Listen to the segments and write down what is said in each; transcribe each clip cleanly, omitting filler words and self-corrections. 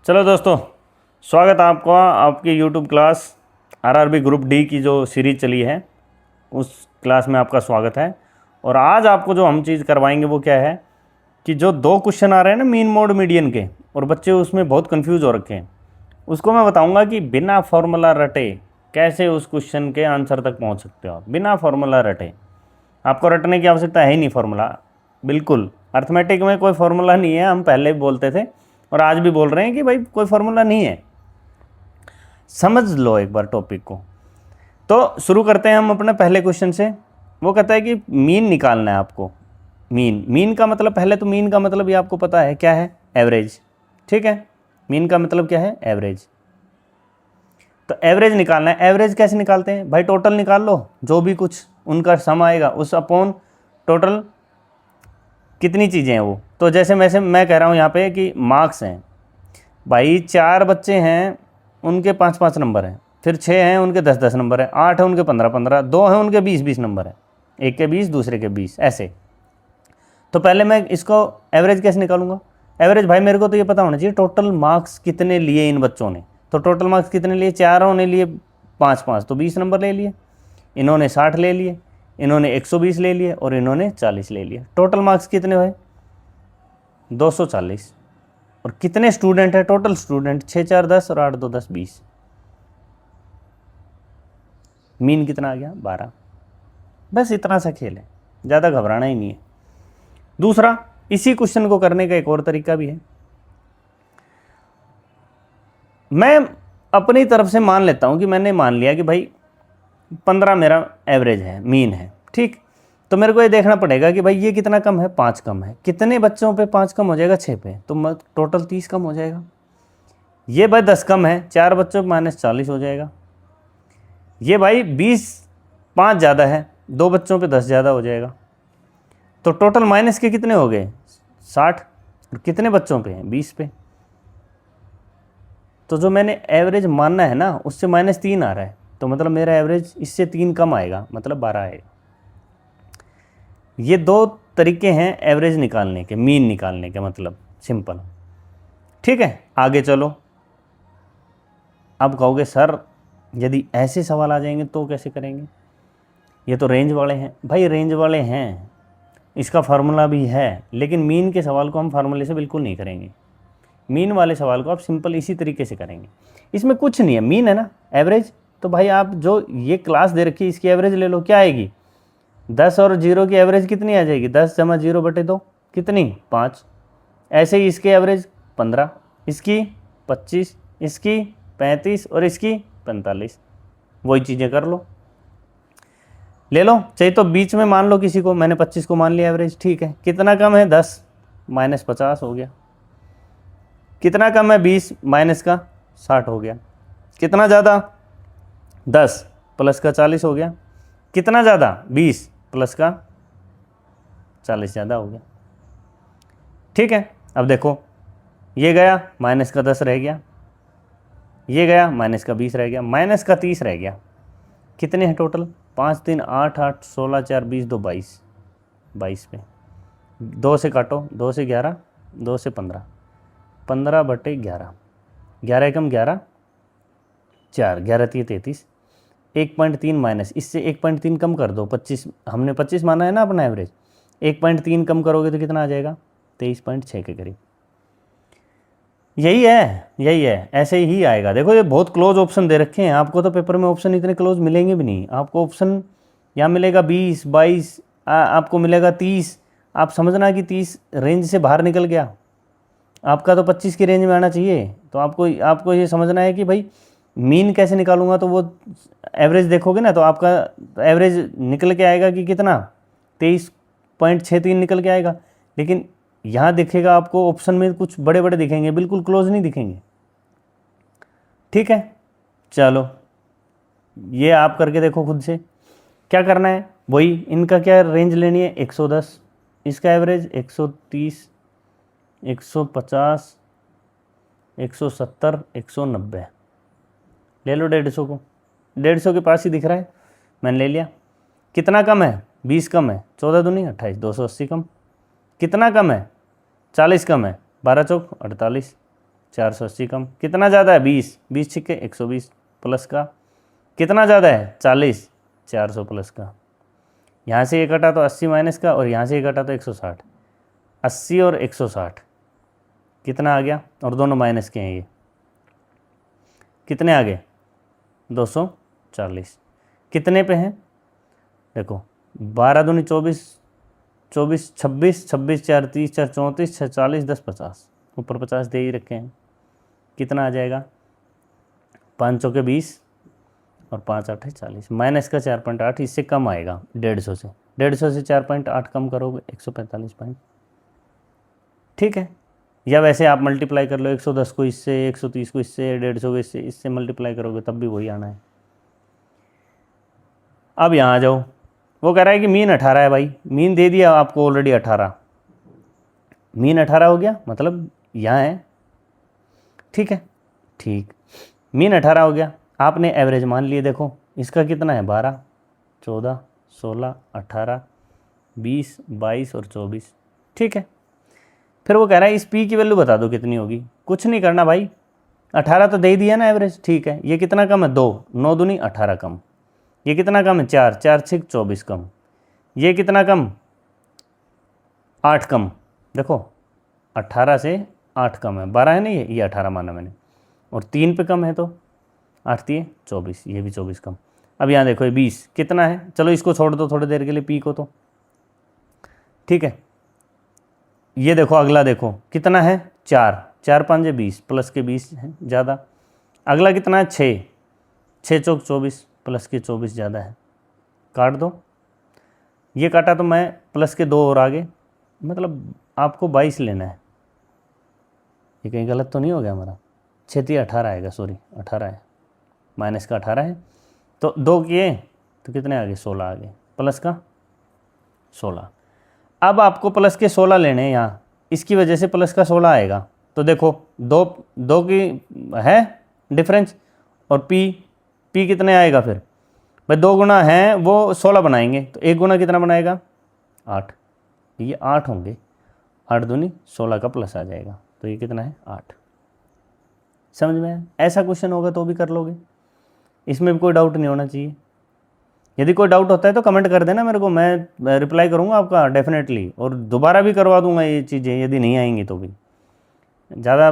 चलो दोस्तों, स्वागत है आपका आपकी YouTube class RRB group D की जो सीरीज़ चली है उस क्लास में आपका स्वागत है। और आज आपको जो हम चीज़ करवाएंगे वो क्या है कि जो दो क्वेश्चन आ रहे हैं ना मीन मोड मीडियन के, और बच्चे उसमें बहुत कंफ्यूज हो रखे हैं, उसको मैं बताऊंगा कि बिना फॉर्मूला रटे कैसे उस क्वेश्चन के आंसर तक पहुंच सकते हो। बिना फॉर्मूला रटे, आपको रटने की आवश्यकता है ही नहीं फॉर्मूला, बिल्कुल। अर्थमेटिक में कोई फार्मूला नहीं है, हम पहले भी बोलते थे और आज भी बोल रहे हैं कि भाई कोई फार्मूला नहीं है। समझ लो एक बार टॉपिक को। तो शुरू करते हैं हम अपने पहले क्वेश्चन से। वो कहता है कि मीन निकालना है आपको। मीन का मतलब, पहले तो मीन का मतलब ये आपको पता है क्या है, एवरेज। ठीक है, मीन का मतलब क्या है, एवरेज। तो एवरेज निकालना है। एवरेज कैसे निकालते हैं भाई, टोटल निकाल लो, जो भी कुछ उनका सम आएगा उस अपॉन टोटल कितनी चीज़ें हैं वो। तो जैसे मैं कह रहा हूँ यहाँ पे कि मार्क्स हैं भाई, 4 बच्चे हैं उनके 5-5 नंबर हैं, फिर 6 हैं उनके 10-10 नंबर है, 8 है उनके 15-15, 2 हैं उनके 20-20 नंबर है, एक के 20 दूसरे के 20, ऐसे। तो पहले मैं इसको एवरेज कैसे निकालूंगा। एवरेज भाई मेरे को तो ये पता होना चाहिए टोटल मार्क्स कितने लिए इन बच्चों ने। तो टोटल मार्क्स कितने लिए, चारों ने लिए 5-5, तो 20 नंबर ले लिए। इन्होंने 60 ले लिए, इन्होंने 120 ले लिए और इन्होंने 40 ले लिए। टोटल मार्क्स कितने हुए, 240। और कितने स्टूडेंट है, टोटल स्टूडेंट 6 4 10 और 8 2 10 20। मीन कितना आ गया, 12। बस इतना सा खेल है, ज़्यादा घबराना ही नहीं है। दूसरा, इसी क्वेश्चन को करने का एक और तरीका भी है। मैं अपनी तरफ से मान लेता हूं कि मैंने मान लिया कि भाई 15 मेरा एवरेज है, मीन है, ठीक। तो मेरे को ये देखना पड़ेगा कि भाई ये कितना कम है, 5 कम है। कितने बच्चों पे 5 कम हो जाएगा, 6 पे, तो टोटल 30 कम हो जाएगा। ये भाई 10 कम है, 4 बच्चों पे -40 हो जाएगा। ये भाई 20, 5 ज़्यादा है, 2 बच्चों पे 10 ज़्यादा हो जाएगा। तो टोटल माइनस के कितने हो गए, 60। और कितने बच्चों पे हैं, 20 पे। तो जो मैंने एवरेज मानना है ना उससे -3 आ रहा है, तो मतलब मेरा एवरेज इससे 3 कम आएगा, मतलब 12 आएगा। ये 2 तरीके हैं एवरेज निकालने के, मीन निकालने के, मतलब सिंपल। ठीक है, आगे चलो। अब कहोगे सर यदि ऐसे सवाल आ जाएंगे तो कैसे करेंगे, ये तो रेंज वाले हैं। भाई रेंज वाले हैं, इसका फार्मूला भी है, लेकिन मीन के सवाल को हम फार्मूले से बिल्कुल नहीं करेंगे। मीन वाले सवाल को आप सिंपल इसी तरीके से करेंगे। इसमें कुछ नहीं है, मीन है ना, एवरेज। तो भाई आप जो ये क्लास दे रखी है इसकी एवरेज ले लो, क्या आएगी, 10 और 0 की एवरेज कितनी आ जाएगी, 10 जमा 0/2 कितनी, 5। ऐसे ही इसकी एवरेज 15, इसकी 25, इसकी 35 और इसकी 45। वही चीज़ें कर लो, ले लो। चाहिए तो बीच में मान लो किसी को, मैंने 25 को मान लिया एवरेज, ठीक है। कितना कम है, 10, -50 हो गया। कितना कम है, 20, माइनस का 60 हो गया। कितना ज़्यादा, 10 प्लस का 40 हो गया। कितना ज़्यादा, 20 प्लस का 40 ज़्यादा हो गया। ठीक है, अब देखो ये गया, माइनस का 10 रह गया, ये गया, माइनस का 20 रह गया, माइनस का 30 रह गया। कितने हैं टोटल, 5 3 8 8 16 4 20 2 22, 22 पे 2 से काटो, 2 से 11, 2 से 15, 15/11, 11 एकम 11, 4, 11 3 33, 1.3 माइनस, इससे 1.3 कम कर दो, 25, हमने 25 माना है ना अपना एवरेज, 1.3 कम करोगे तो कितना आ जाएगा, 23.6 के करीब। यही है, ऐसे ही आएगा। देखो ये बहुत क्लोज ऑप्शन दे रखे हैं आपको, तो पेपर में ऑप्शन इतने क्लोज मिलेंगे भी नहीं आपको। ऑप्शन यहाँ मिलेगा 20 22, आपको मिलेगा 30। आप समझना कि 30 रेंज से बाहर निकल गया, आपका तो 25 की रेंज में आना चाहिए। तो आपको ये समझना है कि भाई मीन कैसे निकालूंगा, तो वो एवरेज देखोगे ना तो आपका एवरेज निकल के आएगा कि कितना, 23.63 निकल के आएगा। लेकिन यहाँ दिखेगा आपको ऑप्शन में कुछ बड़े बड़े दिखेंगे, बिल्कुल क्लोज नहीं दिखेंगे। ठीक है, चलो ये आप करके देखो खुद से। क्या करना है, वही इनका क्या रेंज लेनी है, 110, इसका एवरेज 130, 150, 170, 190, ले लो 150 को। 150 के पास ही दिख रहा है, मैंने ले लिया। कितना कम है, 20 कम है, 14 दूनी 28, 280 कम। कितना कम है, 40 कम है, 12 चौक 48, 480 कम, कितना ज़्यादा है 20, 20 छिक्के 120 प्लस का, कितना ज़्यादा है 40, 400 प्लस का। यहाँ से ये कटा तो 80 माइनस का, और यहाँ से ये कटा तो 160, 80 और 160 कितना आ गया, और दोनों माइनस के हैं ये, कितने आ गए 240। कितने पे हैं देखो, 12 दूनी 24, 24 26, 26 4 30, 4 34, 6 40, 10 50, ऊपर 50 दे ही रखे हैं। कितना आ जाएगा 5 चौके 20 और 5 8 40, माइनस का 4.8, इससे कम आएगा 150 से, 150 से 4.8 कम करोगे 145 पॉइंट, ठीक है। या वैसे आप मल्टीप्लाई कर लो, 110 को इससे, 130 को इससे, 150 को इससे मल्टीप्लाई करोगे तब भी वही आना है। अब यहाँ आ जाओ, वो कह रहा है कि मीन 18 है भाई, मीन दे दिया आपको ऑलरेडी 18, मीन 18 हो गया, मतलब यहाँ है, ठीक है, ठीक, मीन 18 हो गया, आपने एवरेज मान लिए। देखो इसका कितना है 12, 14, 16, 18, 20, 22 और 24, ठीक है। फिर वो कह रहा है इस पी की वैल्यू बता दो कितनी होगी। कुछ नहीं करना भाई, 18 तो दे ही दिया ना एवरेज, ठीक है। ये कितना कम है 2, 9 दूनी 18 कम, ये कितना कम है 4, 4 6 24 कम, ये कितना कम 8 कम, देखो 18 से 8 कम है, 12 है ना, ये 18 माना मैंने, और 3 पे कम है तो 8 3 24, ये भी 24 कम। अब यहाँ देखो ये 20 कितना है, चलो इसको छोड़ दो थोड़ी देर के लिए पी को, तो ठीक है। ये देखो अगला देखो कितना है 4, 4 5 20, प्लस के 20 है ज़्यादा। अगला कितना है 6, 6 चौक 24, प्लस के 24 ज़्यादा है, काट दो। ये काटा तो मैं प्लस के 2 और आगे, मतलब आपको 22 लेना है। ये कहीं गलत तो नहीं हो गया हमारा, 6 18 आएगा, सॉरी 18 है, माइनस का 18 है, तो 2 किए तो कितने आ गए 16 आ गए, प्लस का 16। अब आपको प्लस के 16 लेने हैं यहाँ, इसकी वजह से प्लस का 16 आएगा। तो देखो दो की है डिफरेंस, और पी कितने आएगा फिर भाई, 2 गुना है वो 16 बनाएंगे, तो 1 गुना कितना बनाएगा 8, ये 8 होंगे, 8 दूनी 16 का प्लस आ जाएगा, तो ये कितना है 8। समझ में आया? ऐसा क्वेश्चन होगा तो भी कर लोगे, इसमें भी कोई डाउट नहीं होना चाहिए। यदि कोई डाउट होता है तो कमेंट कर देना मेरे को, मैं रिप्लाई करूँगा आपका डेफिनेटली, और दोबारा भी करवा दूंगा ये चीज़ें यदि नहीं आएंगी तो भी। ज़्यादा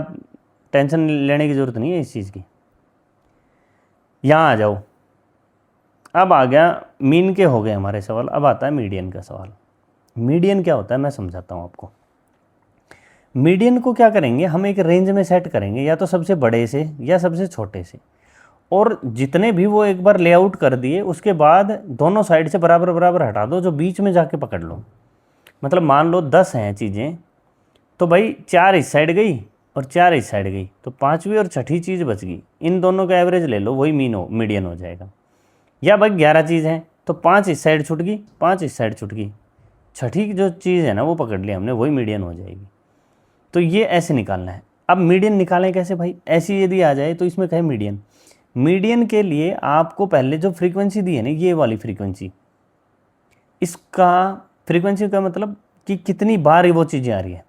टेंशन लेने की ज़रूरत नहीं है इस चीज़ की। यहाँ आ जाओ, अब आ गया मीन के हो गए हमारे सवाल, अब आता है मीडियन का सवाल। मीडियन क्या होता है मैं समझाता हूँ आपको। मीडियन को क्या करेंगे, हम एक रेंज में सेट करेंगे, या तो सबसे बड़े से या सबसे छोटे से, और जितने भी वो एक बार लेआउट कर दिए उसके बाद दोनों साइड से बराबर बराबर हटा दो, जो बीच में जाके पकड़ लो। मतलब मान लो 10 हैं चीज़ें, तो भाई 4 इस साइड गई और 4 इस साइड गई, तो 5वीं और 6ठी चीज़ बच गई, इन दोनों का एवरेज ले लो, वही मीडियन हो जाएगा। या भाई 11 चीज़ हैं तो 5 इस साइड छूट गई, 5 इस साइड छूट गई, 6ठी जो चीज़ है ना वो पकड़ लिया हमने, वही मीडियन हो जाएगी। तो ये ऐसे निकालना है। अब मीडियन निकालें कैसे भाई, ऐसी यदि आ जाए तो इसमें कहे मीडियन। मीडियन के लिए आपको पहले जो फ्रीक्वेंसी दी है ना, ये वाली फ्रीक्वेंसी, इसका फ्रीक्वेंसी का मतलब कि कितनी बार वो चीज़ें आ रही है।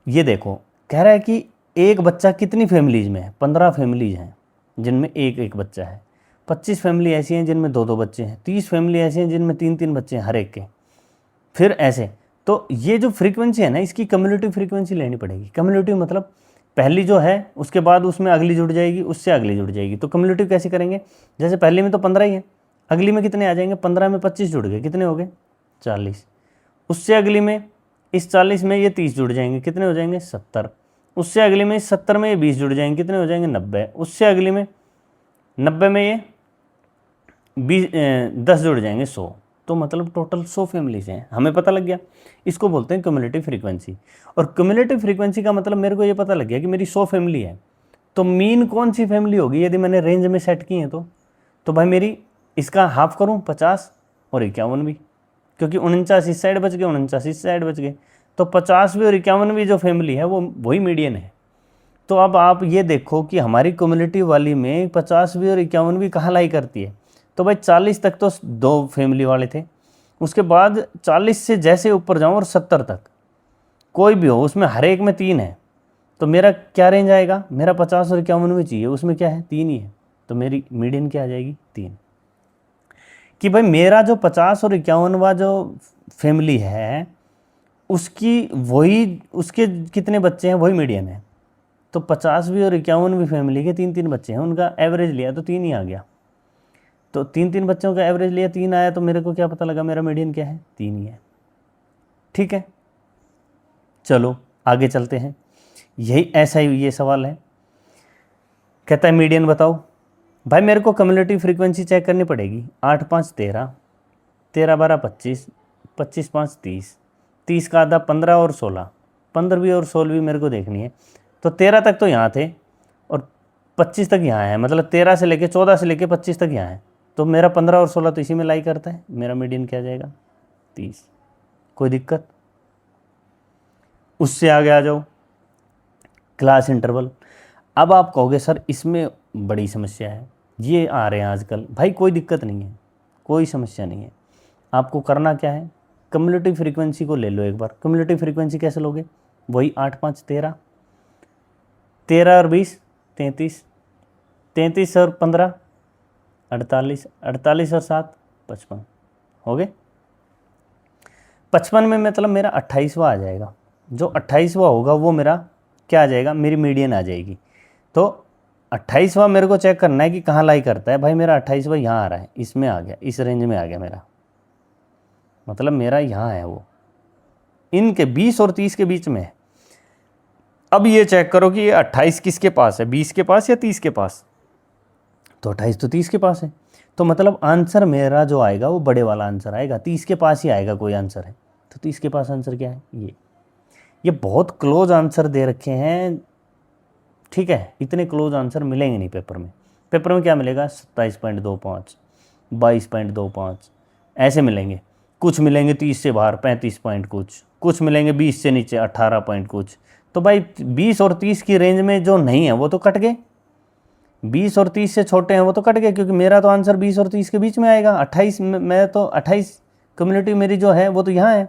ये देखो कह रहा है कि एक बच्चा कितनी फैमिलीज में है, 15 फैमिलीज हैं जिनमें एक एक बच्चा है, 25 फैमिली ऐसी हैं जिनमें 2 2 बच्चे हैं, 30 फैमिली ऐसी हैं जिनमें 3 3 बच्चे हैं हर एक के, फिर ऐसे। तो ये जो फ्रीक्वेंसी है ना, इसकी कम्युलेटिव फ्रीक्वेंसी लेनी पड़ेगी। कम्युलेटिव मतलब पहली जो है उसके बाद उसमें अगली जुड़ जाएगी, उससे अगली जुड़ जाएगी। तो कम्युलेटिव कैसे करेंगे, जैसे पहली में तो 15 ही है, अगली में कितने आ जाएंगे, 15 में 25 जुड़ गए, कितने हो गए 40, उससे अगली में इस 40 में ये 30 जुड़ जाएंगे, कितने हो जाएंगे 70, उससे अगली में 70 में ये 20 जुड़ जाएंगे, कितने हो जाएंगे 90, उससे अगली में 90 में ये 10 जुड़ जाएंगे 100। तो मतलब टोटल 100 फैमिलीज हैं, हमें पता लग गया। इसको बोलते हैं क्यूमुलेटिव फ्रीक्वेंसी। और क्यूमुलेटिव फ्रीक्वेंसी का मतलब मेरे को ये पता लग गया कि मेरी 100 फैमिली है, तो मीन कौन सी फैमिली होगी यदि मैंने रेंज में सेट की है तो भाई मेरी इसका हाफ करूँ 50 और 51 भी, क्योंकि 49 इस साइड बच गए, 49 इस साइड बच गए, तो 50वीं और 51वीं जो फैमिली है वो वही मीडियन है। तो अब आप ये देखो कि हमारी कम्युनिटी वाली में 50वीं और 51वीं कहाँ लाई करती है। तो भाई 40 तक तो 2 फैमिली वाले थे, उसके बाद 40 से जैसे ऊपर जाऊँ और 70 तक कोई भी हो उसमें हर एक में 3 है, तो मेरा क्या रेंज आएगा, मेरा 50 और 51 में चाहिए, उसमें क्या है 3 ही है, तो मेरी मीडियन क्या आ जाएगी 3। कि भाई मेरा जो 50 और 51वां जो फैमिली है उसकी वही, उसके कितने बच्चे हैं वही मीडियन है। तो 50वीं और 51वीं फैमिली के 3 3 बच्चे हैं, उनका एवरेज लिया तो 3 ही आ गया। तो 3 3 बच्चों का एवरेज लिया 3 आया, तो मेरे को क्या पता लगा मेरा मीडियन क्या है 3 ही है। ठीक है, चलो आगे चलते हैं। यही ऐसा ही ये सवाल है, कहता है मीडियन बताओ। भाई मेरे को कम्युलेटिव फ्रीक्वेंसी चेक करनी पड़ेगी। 8 5 13, 13 12 25, 25 5 30, 30 का आधा 15 और 16, 15वीं और 16वीं मेरे को देखनी है। तो 13 तक तो यहाँ थे और 25 तक यहाँ है, मतलब 13 से लेके 14 से लेके 25 तक यहाँ है। तो मेरा 15 और 16 तो इसी में लाई करता है, मेरा मीडियन क्या आ जाएगा 30। कोई दिक्कत? उससे आगे आ जाओ, क्लास इंटरवल। अब आप कहोगे सर इसमें बड़ी समस्या है, ये आ रहे हैं आजकल। भाई कोई दिक्कत नहीं है, कोई समस्या नहीं है। आपको करना क्या है, कम्युलेटिव फ्रीक्वेंसी को ले लो एक बार। कम्युलेटिव फ्रीक्वेंसी कैसे लोगे, वही 8 5 13, 13 और 20 33, 33 और 15 48, 48 और 7 55 हो गए। 55 में मतलब मेरा 28वां आ जाएगा। जो 28वां होगा वो मेरा क्या आ जाएगा, मेरी मीडियन आ जाएगी। तो 28वां मेरे को चेक करना है कि कहाँ लाई करता है। भाई मेरा 28वां यहाँ आ रहा है, इसमें आ गया, इस रेंज में आ गया मेरा, मतलब मेरा यहाँ है वो, इनके 20 और 30 के बीच में है। अब ये चेक करो कि ये 28 किसके पास है, 20 के पास या 30 के पास। तो 28 तो 30 के पास है, तो मतलब आंसर मेरा जो आएगा वो बड़े वाला आंसर आएगा, 30 के पास ही आएगा कोई आंसर है। तो 30 के पास आंसर क्या है, ये बहुत क्लोज आंसर दे रखे हैं। ठीक है, इतने क्लोज आंसर मिलेंगे नहीं पेपर में। पेपर में क्या मिलेगा 27.25, 22.25 ऐसे मिलेंगे। कुछ मिलेंगे 30 से बाहर 35 पॉइंट, कुछ मिलेंगे 20 से नीचे 18 पॉइंट कुछ। तो भाई 20 और 30 की रेंज में जो नहीं है वो तो कट गए, 20 और 30 से छोटे हैं वो तो कट गए, क्योंकि मेरा तो आंसर 20 और 30 के बीच में आएगा। 28 मैं तो 28 कम्युनिटी मेरी जो है वो तो यहाँ है,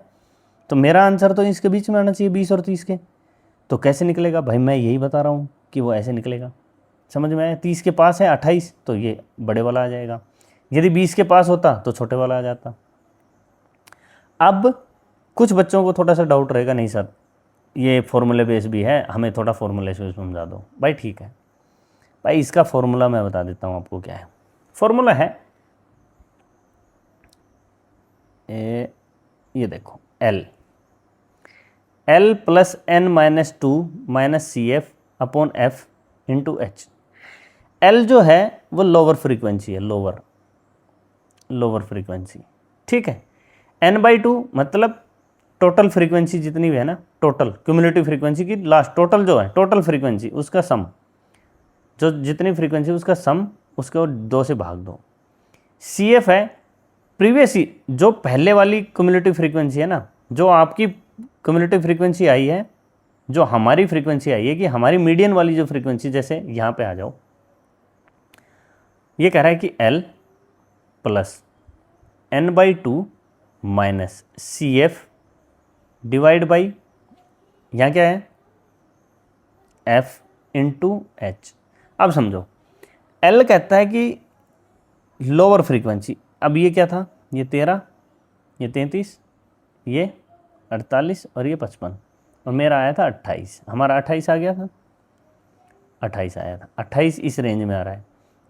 तो मेरा आंसर तो इसके बीच में आना चाहिए 20 और 30 के। तो कैसे निकलेगा भाई, मैं यही बता रहा हूँ कि वो ऐसे निकलेगा। समझ में आया, 30 के पास है 28 तो ये बड़े वाला आ जाएगा, यदि 20 के पास होता तो छोटे वाला आ जाता। अब कुछ बच्चों को थोड़ा सा डाउट रहेगा, नहीं सर ये फॉर्मूले बेस भी है, हमें थोड़ा फॉर्मूले से समझा दो। भाई ठीक है, भाई इसका फॉर्मूला मैं बता देता हूँ आपको क्या है। फॉर्मूला है ये देखो, L plus n minus 2 minus C F upon F into H. L जो है वो लोअर फ्रीक्वेंसी है, लोअर फ्रीक्वेंसी। ठीक है, n/2 मतलब टोटल फ्रीक्वेंसी जितनी भी है ना, टोटल क्यूमुलेटिव फ्रीक्वेंसी की लास्ट टोटल जो है, टोटल फ्रीक्वेंसी उसका सम, जो जितनी फ्रीक्वेंसी उसका सम, उसको 2 से भाग दो। सी एफ है प्रीवियस, जो पहले वाली क्यूमुलेटिव फ्रीक्वेंसी है ना, जो आपकी क्यूमुलेटिव फ्रीक्वेंसी आई है, जो हमारी फ्रीक्वेंसी आई है, कि हमारी मीडियन वाली जो फ्रीक्वेंसी, जैसे यहाँ पे आ जाओ, ये कह रहा है कि L plus n/2 minus C F divide by, यहाँ क्या है F इंटू एच। अब समझो, L कहता है कि लोअर फ्रीक्वेंसी, अब ये क्या था, ये 13, ये 33, ये 48 और ये 55, और मेरा आया था 28, हमारा 28 आ गया था, 28 आया था, 28 इस रेंज में आ रहा है।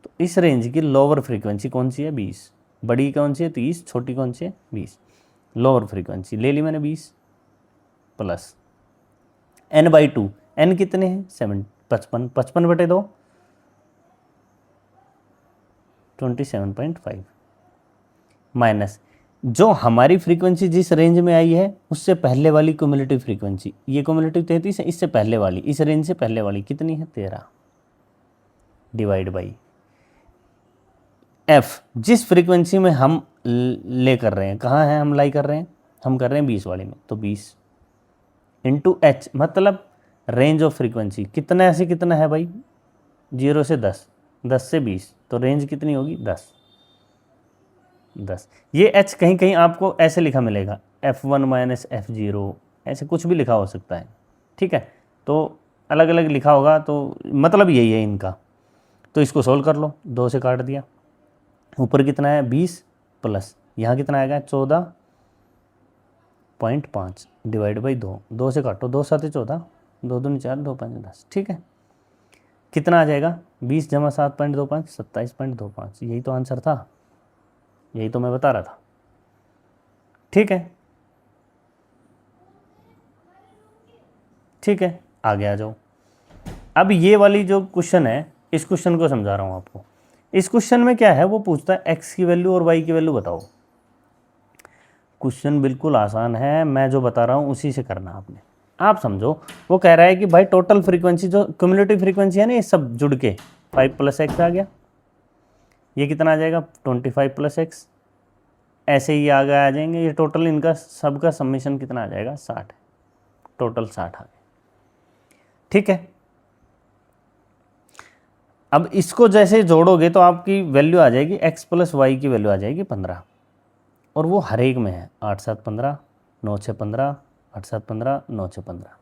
तो इस रेंज की लोअर फ्रीक्वेंसी कौन सी है 20, बड़ी कौन सी है 30, छोटी कौन सी है 20। लोअर फ्रीक्वेंसी ले ली मैंने 20 प्लस n/2, n कितने हैं 7, 55, 55/2 27.5 माइनस जो हमारी फ्रीक्वेंसी जिस रेंज में आई है उससे पहले वाली क्यूमुलेटिव फ्रीक्वेंसी, ये क्यूमुलेटिव 33 है, इससे पहले वाली, इस रेंज से पहले वाली कितनी है 13, डिवाइड बाई एफ, जिस फ्रीक्वेंसी में हम ले कर रहे हैं, कहाँ है हम लाई कर रहे हैं, हम कर रहे हैं 20 वाली में, तो 20 इंटू एच, मतलब रेंज ऑफ फ्रीक्वेंसी कितना से कितना है भाई, 0 से 10, 10 से 20, तो रेंज कितनी होगी 10। ये एच कहीं कहीं आपको ऐसे लिखा मिलेगा F1 माइनस F0, ऐसे कुछ भी लिखा हो सकता है। ठीक है, तो अलग अलग लिखा होगा तो मतलब यही है इनका। तो इसको सोल्व कर लो, 2 से काट दिया, ऊपर कितना है 20 प्लस यहाँ कितना आएगा 14.5 डिवाइड बाई 2, 2 से काटो, 2 7 14, 2 दूनी 4, 2 5 10, ठीक है। कितना आ जाएगा 20 जमा 7.25 27.25, यही तो आंसर था, यही तो मैं बता रहा था, ठीक है। ठीक है, आगे आ जाओ। अब ये वाली जो क्वेश्चन है, इस क्वेश्चन को समझा रहा हूँ आपको। इस क्वेश्चन में क्या है, वो पूछता है एक्स की वैल्यू और वाई की वैल्यू बताओ। क्वेश्चन बिल्कुल आसान है, मैं जो बता रहा हूँ उसी से करना आपने। आप समझो, वो कह रहा है कि भाई टोटल फ्रीक्वेंसी जो क्यूमुलेटिव फ्रीक्वेंसी है ना, ये सब जुड़ के 5 + x आ गया, ये कितना आ जाएगा 25 + x, ऐसे ही आगे आ जाएंगे, ये टोटल इनका सबका समेशन कितना आ जाएगा 60, टोटल 60 आ गया, ठीक है। अब इसको जैसे जोड़ोगे तो आपकी वैल्यू आ जाएगी x + y की वैल्यू आ जाएगी 15, और वो हर एक में है 8 7 15, 9 6 15, 8 7 15, 9 6 15,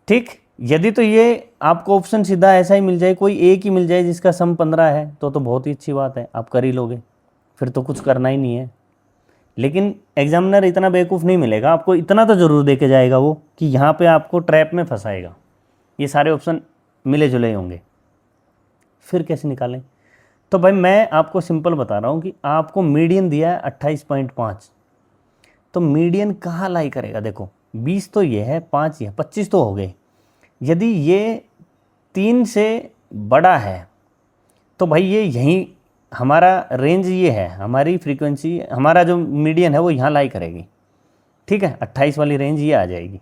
ठीक। यदि तो ये आपको ऑप्शन सीधा ऐसा ही मिल जाए, कोई एक ही मिल जाए जिसका सम 15 है, तो बहुत ही अच्छी बात है, आप कर ही लोगे, फिर तो कुछ करना ही नहीं है। लेकिन एग्जामिनर इतना बेवकूफ़ नहीं मिलेगा, आपको इतना तो ज़रूर दे के जाएगा वो कि यहाँ पे आपको ट्रैप में फंसाएगा, ये सारे ऑप्शन मिले जुले होंगे, फिर कैसे निकालें। तो भाई मैं आपको सिंपल बता रहा हूँ कि आपको मीडियन दिया है 28.5, तो मीडियन कहाँ लाई करेगा, देखो 20 तो ये है, 5 ये है, 25 तो हो गए। यदि ये 3 से बड़ा है तो भाई ये यहीं हमारा रेंज ये है, हमारी फ्रीक्वेंसी, हमारा जो मीडियन है वो यहाँ लाई करेगी, ठीक है। 28 वाली रेंज ये आ जाएगी।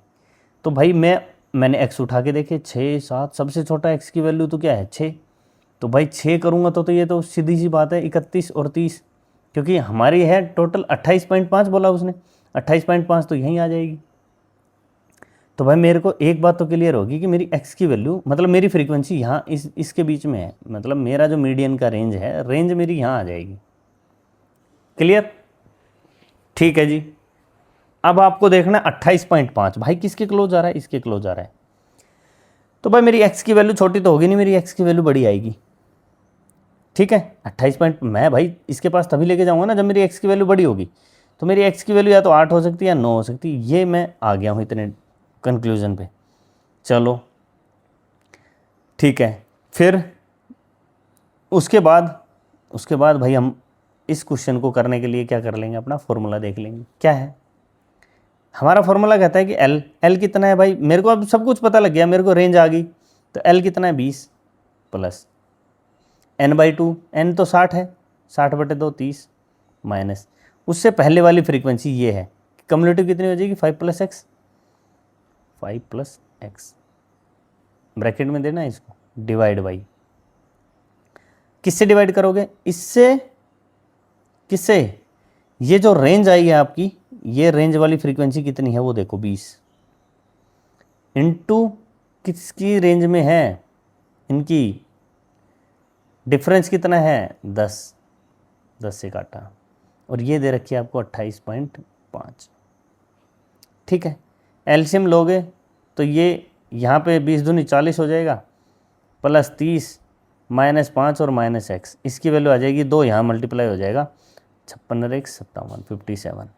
तो भाई मैंने एक्स उठा के देखे 6 7, सबसे छोटा एक्स की वैल्यू तो क्या है 6, तो भाई 6 करूँगा तो ये तो सीधी सी बात है 31 और 30, क्योंकि हमारी है टोटल 28.5 बोला उसने, 28.5 तो यहीं आ जाएगी। तो भाई मेरे को एक बात तो क्लियर होगी कि मेरी एक्स की वैल्यू मतलब मेरी फ्रीक्वेंसी यहाँ इसके बीच में है, मतलब मेरा जो मीडियन का रेंज है, रेंज मेरी यहाँ आ जाएगी, क्लियर, ठीक है जी। अब आपको देखना 28.5 भाई किसके क्लोज आ रहा है, इसके क्लोज आ रहा है, तो भाई मेरी एक्स की वैल्यू छोटी तो होगी नहीं, मेरी एक्स की वैल्यू बड़ी आएगी, ठीक है। 28 पॉइंट मैं भाई इसके पास तभी लेके जाऊंगा ना जब मेरी एक्स की वैल्यू बड़ी होगी, तो मेरी एक्स की वैल्यू या तो 8 हो सकती है या 9 हो सकती है, ये मैं आ गया हूँ इतने कंक्लूजन पे। चलो ठीक है, फिर उसके बाद भाई हम इस क्वेश्चन को करने के लिए क्या कर लेंगे, अपना फॉर्मूला देख लेंगे। क्या है हमारा फॉर्मूला, कहता है कि एल कितना है भाई, मेरे को अब सब कुछ पता लग गया, मेरे को रेंज आ गई, तो एल कितना है 20 प्लस n/2, n तो 60 है, 60/2 30 माइनस उससे पहले वाली फ्रीक्वेंसी ये है, कम्युलेटिव कितनी हो जाएगी 5 + x, 5 + x ब्रैकेट में देना है इसको, डिवाइड बाई, किससे डिवाइड करोगे, इससे, किससे, ये जो रेंज आई है आपकी, ये रेंज वाली फ्रीक्वेंसी कितनी है वो देखो 20 इंटू किसकी रेंज में है, इनकी डिफरेंस कितना है 10 से काटा, और ये दे रखी है आपको 28.5, ठीक है। एलसीएम लोगे तो ये यहाँ पे 20 दूनी 40 हो जाएगा, प्लस 30 माइनस 5 और माइनस x, इसकी वैल्यू आ जाएगी 2, यहाँ मल्टीप्लाई हो जाएगा 56 और 1 57 57।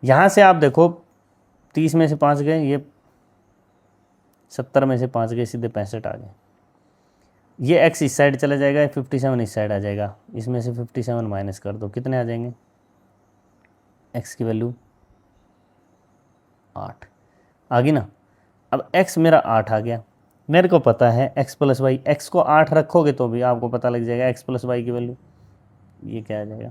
यहाँ से आप देखो 30 में से 5 गए, ये 70 में से 5 गए, सीधे 65 आ गए, ये x इस साइड चला जाएगा, 57 इस साइड आ जाएगा, इसमें से 57 माइनस कर दो, कितने आ जाएंगे, x की वैल्यू 8 आ गई ना। अब x मेरा 8 आ गया, मेरे को पता है x + y, x को 8 रखोगे तो भी आपको पता लग जाएगा x + y की वैल्यू, ये क्या आ जाएगा,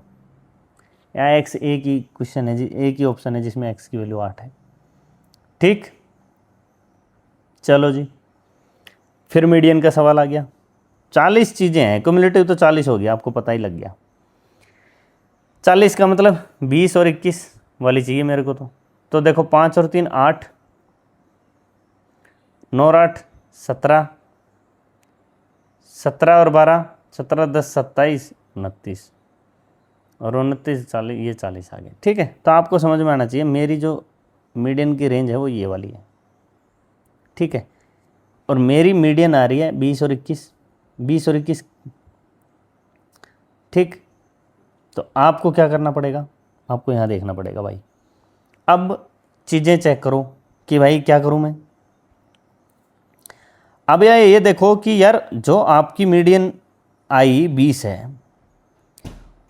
यहाँ x एक ही क्वेश्चन है जी, एक ही ऑप्शन है जिसमें x की वैल्यू 8 है, ठीक। चलो जी, फिर मीडियन का सवाल आ गया, 40 चीज़ें हैं, क्यूमुलेटिव तो 40 हो गया, आपको पता ही लग गया, 40 का मतलब 20 और 21 वाली चाहिए मेरे को, तो देखो 5 और 3 8, 9 और 8 17, 17 और 12 17 10 27 29 और 29 40, ये 40 आ गए, ठीक है। तो आपको समझ में आना चाहिए मेरी जो मीडियन की रेंज है वो ये वाली है, ठीक है, और मेरी मीडियन आ रही है 20 और 21, 20 और 21, ठीक। तो आपको क्या करना पड़ेगा, आपको यहाँ देखना पड़ेगा भाई। अब चीज़ें चेक करो कि भाई क्या करूँ मैं। अब यार ये देखो कि यार जो आपकी मीडियन आई 20 है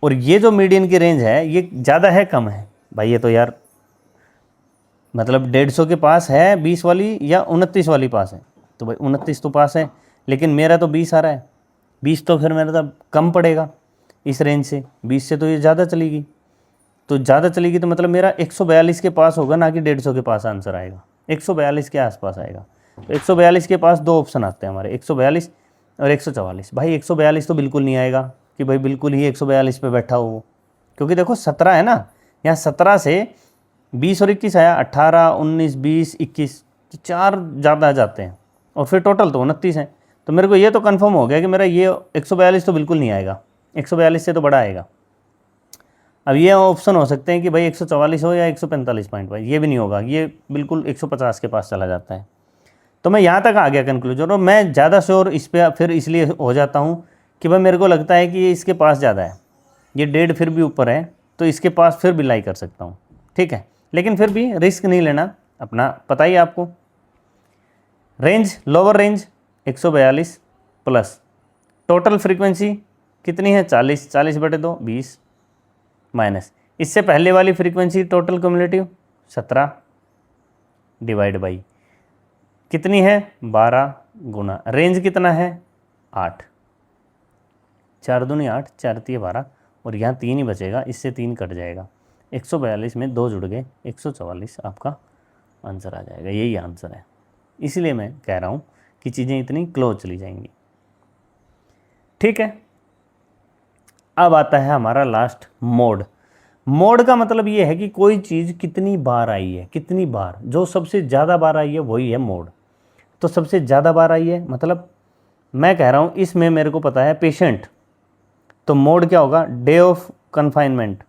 और ये जो मीडियन की रेंज है ये ज़्यादा है कम है भाई, ये तो यार मतलब 150 के पास है 20 वाली या 29 वाली पास है, तो भाई 29 तो पास है, लेकिन मेरा तो 20 आ रहा है, 20 तो फिर मेरा तो कम पड़ेगा इस रेंज से, 20 से तो ये ज़्यादा चलेगी, तो ज़्यादा चलेगी तो मतलब मेरा 142 के पास होगा, ना कि 150 के पास आंसर आएगा, 142 के आसपास आएगा। तो 142 के पास दो ऑप्शन आते हैं हमारे, 142 और 144। भाई 142 तो बिल्कुल नहीं आएगा कि भाई बिल्कुल ही 142 पे बैठा हो, क्योंकि देखो 17 है ना, यहाँ 17 से 20 और 21 आया, 18, 19, 20, 21, तो 4 ज़्यादा आ जाते हैं और फिर टोटल तो 29 है। तो मेरे को ये तो कंफर्म हो गया कि मेरा ये 142 तो बिल्कुल नहीं आएगा, 142 से तो बड़ा आएगा। अब ये ऑप्शन हो सकते हैं कि भाई 144 हो या 145 पॉइंट, भाई ये भी नहीं होगा, ये बिल्कुल 150 के पास चला जाता है। तो मैं यहाँ तक आ गया कंक्लूजन, और मैं ज़्यादा श्योर इस पर फिर इसलिए हो जाता हूँ कि भाई मेरे को लगता है कि ये इसके पास ज़्यादा है, ये 1.5 फिर भी ऊपर है, तो इसके पास फिर भी लाई कर सकता हूँ, ठीक है। लेकिन फिर भी रिस्क नहीं लेना, अपना पता ही आपको। Range, lower range 142 plus total frequency कितनी है 40, 40/2 20 माइनस इससे पहले वाली frequency total cumulative 17 divide by कितनी है 12 गुना रेंज कितना है 8, 4 दूनी 8, 4 तिये 12, और यहाँ 3 ही बचेगा, इससे 3 कट जाएगा, 142 में 2 जुड़ गए, 144 आपका आंसर आ जाएगा, यही आंसर है। इसलिए मैं कह रहा हूँ कि चीज़ें इतनी क्लोज चली जाएंगी, ठीक है। अब आता है हमारा लास्ट मोड। मोड का मतलब ये है कि कोई चीज़ कितनी बार आई है, कितनी बार, जो सबसे ज़्यादा बार आई है वही है मोड। तो सबसे ज़्यादा बार आई है मतलब मैं कह रहा हूँ इसमें मेरे को पता है पेशेंट, तो मोड क्या होगा डे ऑफ कन्फाइनमेंट।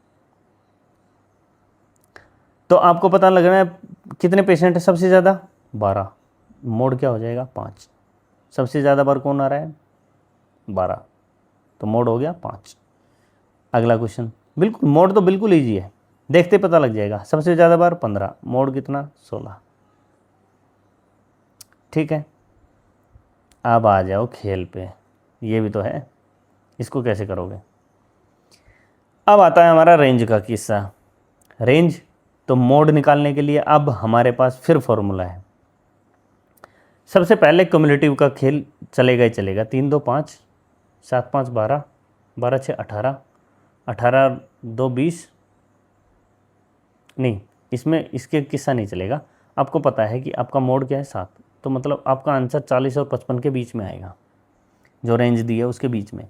तो आपको पता लग रहा है कितने पेशेंट है सबसे ज़्यादा 12, मोड क्या हो जाएगा 5, सबसे ज़्यादा बार कौन आ रहा है 12, तो मोड हो गया 5। अगला क्वेश्चन, बिल्कुल मोड तो बिल्कुल ईजी है, देखते पता लग जाएगा, सबसे ज़्यादा बार 15, मोड कितना 16, ठीक है। अब आ जाओ खेल पे, ये भी तो है, इसको कैसे करोगे। अब आता है हमारा रेंज का किस्सा। रेंज, तो मोड निकालने के लिए अब हमारे पास फिर फॉर्मूला है। सबसे पहले क्यूमुलेटिव का खेल चलेगा ही चलेगा, 3 2 5, 7 5 12, 12 6 18, 18 2 20, नहीं इसमें इसके किस्सा नहीं चलेगा। आपको पता है कि आपका मोड क्या है 7, तो मतलब आपका आंसर 40 और 55 के बीच में आएगा, जो रेंज दी है उसके बीच में।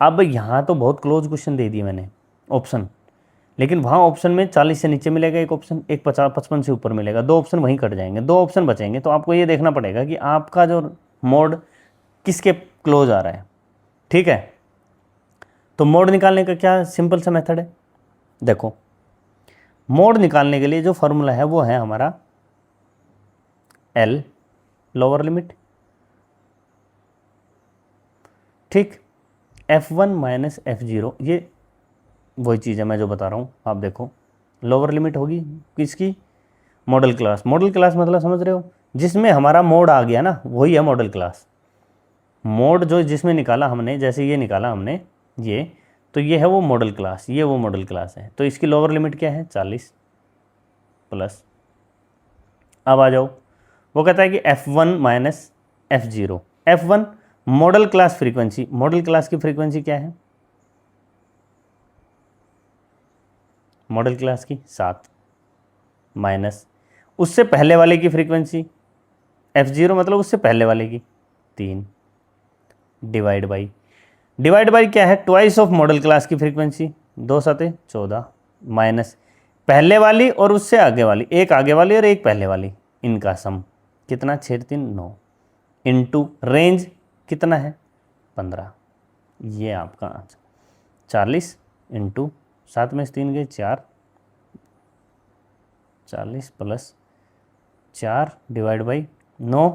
अब यहाँ तो बहुत क्लोज क्वेश्चन दे दिए मैंने ऑप्शन, लेकिन वहाँ ऑप्शन में 40 से नीचे मिलेगा एक ऑप्शन, एक 50 55 से ऊपर मिलेगा, दो ऑप्शन वहीं कट जाएंगे, दो ऑप्शन बचेंगे। तो आपको ये देखना पड़ेगा कि आपका जो मोड किसके क्लोज आ रहा है, ठीक है। तो मोड निकालने का क्या सिंपल सा मेथड है, देखो मोड निकालने के लिए जो फॉर्मूला है वो है हमारा एल लोअर लिमिट, ठीक, F1 माइनस F0, ये वही चीज़ है मैं जो बता रहा हूँ। आप देखो लोअर लिमिट होगी किसकी, मॉडल क्लास। मॉडल क्लास मतलब समझ रहे हो, जिसमें हमारा मोड आ गया ना वही है मॉडल क्लास। मोड जो जिसमें निकाला हमने, जैसे ये निकाला हमने ये, तो ये है वो मॉडल क्लास, ये वो मॉडल क्लास है। तो इसकी लोअर लिमिट क्या है 40 प्लस, अब आ जाओ वो कहता है कि F1 minus F0। F1 model class frequency, model class की फ्रीक्वेंसी क्या है मॉडल क्लास की 7, माइनस उससे पहले वाले की फ्रीक्वेंसी F0 मतलब उससे पहले वाले की 3, डिवाइड बाई क्या है ट्वाइस ऑफ मॉडल क्लास की फ्रीक्वेंसी, 2 7 14, माइनस पहले वाली और उससे आगे वाली, एक आगे वाली और एक पहले वाली, इनका सम कितना 6 3 9, इनटू रेंज कितना है 15। ये आपका आंसर 40 इंटू 7 में से 3 गए 4, 40 प्लस 4 डिवाइड बाई 9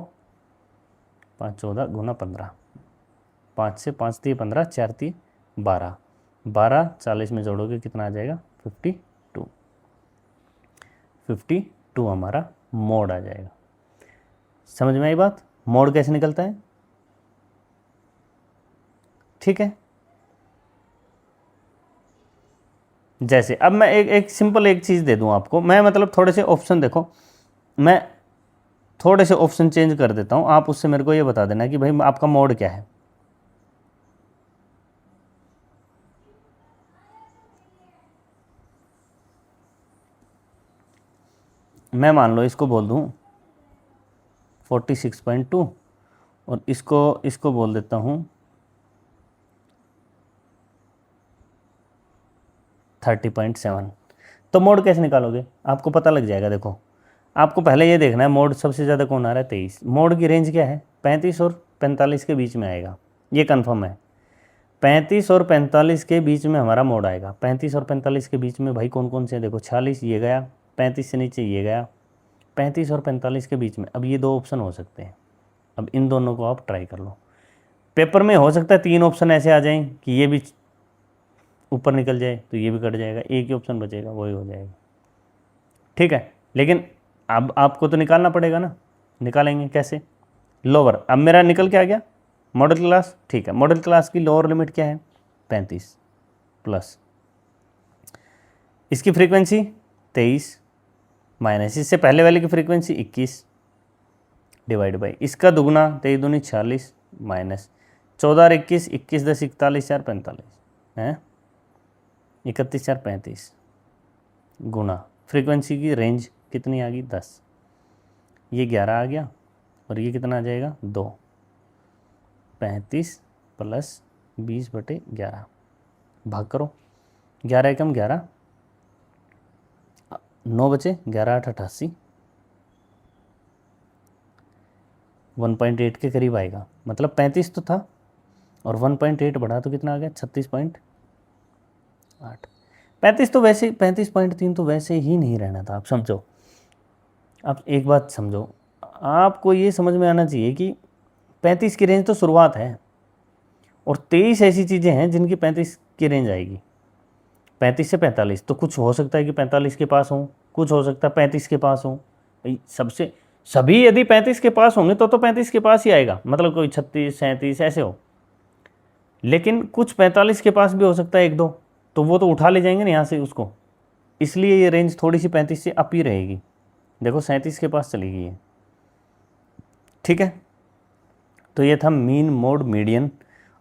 5 14 गुना 15, 5 से 5 दिए 15, 4 दिए 12, 12 40 में जोड़ोगे कितना आ जाएगा 52, 52 हमारा मोड आ जाएगा। समझ में आई बात? मोड कैसे निकलता है? ठीक है। जैसे अब मैं एक सिंपल एक चीज़ दे दूं आपको, मैं मतलब थोड़े से ऑप्शन देखो, मैं थोड़े से ऑप्शन चेंज कर देता हूं, आप उससे मेरे को ये बता देना कि भाई आपका मोड क्या है। मैं मान लो इसको बोल दूं 46.2 और इसको बोल देता हूं 30.7। तो मोड कैसे निकालोगे? आपको पता लग जाएगा। देखो आपको पहले ये देखना है मोड सबसे ज़्यादा कौन आ रहा है 23। मोड की रेंज क्या है? 35 और 45 के बीच में आएगा, ये कंफर्म है। 35 और 45 के बीच में हमारा मोड आएगा। 35 और 45 के बीच में भाई कौन कौन से? देखो 46 ये गया, 35 से नीचे ये गया, 35 और 45 के बीच में। अब ये 2 ऑप्शन हो सकते हैं, अब इन दोनों को आप ट्राई कर लो। पेपर में हो सकता है 3 ऑप्शन ऐसे आ जाएं कि ये भी ऊपर निकल जाए तो ये भी कट जाएगा, एक ही ऑप्शन बचेगा वही हो जाएगा। ठीक है, लेकिन अब आपको तो निकालना पड़ेगा ना। निकालेंगे कैसे? लोअर, अब मेरा निकल के आ गया मॉडल क्लास। ठीक है, मॉडल क्लास की लोअर लिमिट क्या है? 35 प्लस इसकी फ्रीक्वेंसी 23 माइनस इससे पहले वाले की फ्रीक्वेंसी 21 डिवाइड बाई इसका दुगना 23 दूनी 46 माइनस 14 और 21, 21 10 41 4 45 है 31 4 35 गुना फ्रीक्वेंसी की रेंज कितनी आ गई 10, ये 11 आ गया और ये कितना आ जाएगा 2, 35 प्लस 20/11 भाग करो, 11 एकम 11, 9 बचे 11 8 88, 1.8 के करीब आएगा। मतलब 35 तो था और 1.8 बढ़ा तो कितना आ गया 36.8। 35 तो वैसे 35.3 तो वैसे ही नहीं रहना था। आप समझो, आप एक बात समझो, आपको ये समझ में आना चाहिए कि 35 की रेंज तो शुरुआत है और 23 ऐसी चीज़ें हैं जिनकी 35 की रेंज आएगी। 35 से 45 तो कुछ हो सकता है कि 45 के पास हो, कुछ हो सकता है 35 के पास हो। सबसे सभी यदि 35 के पास होंगे तो 35 के पास ही आएगा, मतलब कोई 36 37 ऐसे हो। लेकिन कुछ 45 के पास भी हो सकता है 1-2, तो वो तो उठा ले जाएंगे ना यहाँ से उसको, इसलिए ये रेंज थोड़ी सी 35 से अप ही रहेगी। देखो 37 के पास चली गई है। ठीक है, तो ये था मीन मोड मीडियन।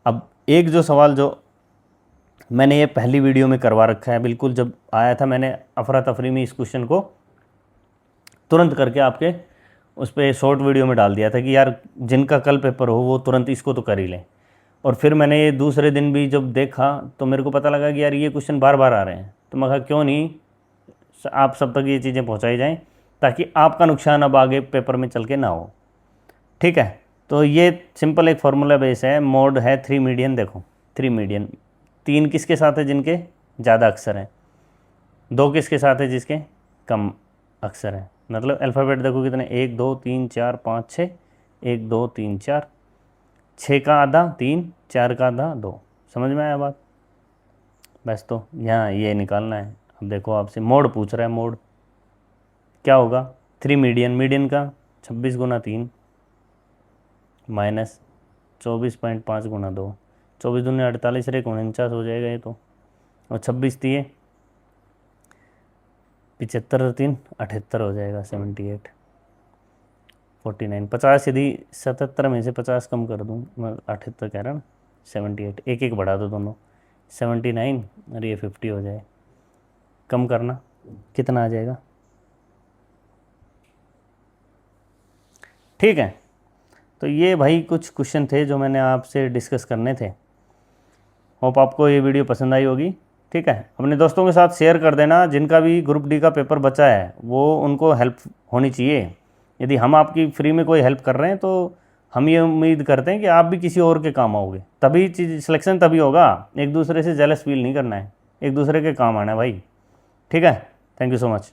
अब एक जो सवाल जो मैंने ये पहली वीडियो में करवा रखा है, बिल्कुल जब आया था मैंने अफरा तफरी में इस क्वेश्चन को तुरंत करके आपके उस पर शॉर्ट वीडियो में डाल दिया था कि यार जिनका कल पेपर हो वो तुरंत इसको तो कर ही लें। और फिर मैंने ये दूसरे दिन भी जब देखा तो मेरे को पता लगा कि यार ये क्वेश्चन बार बार आ रहे हैं, तो मैं कहा क्यों नहीं आप सब तक ये चीज़ें पहुंचाई जाएं ताकि आपका नुकसान अब आगे पेपर में चल के ना हो। ठीक है, तो ये सिंपल एक फार्मूला बेस है। मोड है 3 मीडियन। देखो 3 मीडियन, 3 किसके साथ है? जिनके ज़्यादा अक्षर हैं। 2 किसके साथ है? जिसके कम अक्षर हैं। मतलब अल्फ़ाबेट देखो कितने, 1 2 3 4 5 6, 1 2 3 4, 6 का आधा 3, 4 का आधा 2। समझ में आया बात? बस तो यहाँ ये निकालना है। अब देखो आपसे मोड पूछ रहा है, मोड क्या होगा? 3 मीडियन, मीडियन का 26 गुना 3 माइनस 24.5 गुना 2, 24 दूनी 48 रे 49 हो जाएगा ये तो, और 26 दिए 75 और 3 78 हो जाएगा 78 49 50 यदि 77 में से 50 कम कर दूँ, मैं 78 कह रहा ना, 78 एक एक बढ़ा दो दोनों, 79 और ये 50 हो जाए। कम करना कितना आ जाएगा? ठीक है, तो ये भाई कुछ क्वेश्चन थे जो मैंने आपसे डिस्कस करने थे। होप आपको ये वीडियो पसंद आई होगी। ठीक है, अपने दोस्तों के साथ शेयर कर देना, जिनका भी ग्रुप डी का पेपर बचा है वो उनको हेल्प होनी चाहिए। यदि हम आपकी फ्री में कोई हेल्प कर रहे हैं तो हम ये उम्मीद करते हैं कि आप भी किसी और के काम आओगे, तभी चीज़ सिलेक्शन तभी होगा। एक दूसरे से जेलस फील नहीं करना है, एक दूसरे के काम आना है भाई। ठीक है, थैंक यू सो मच।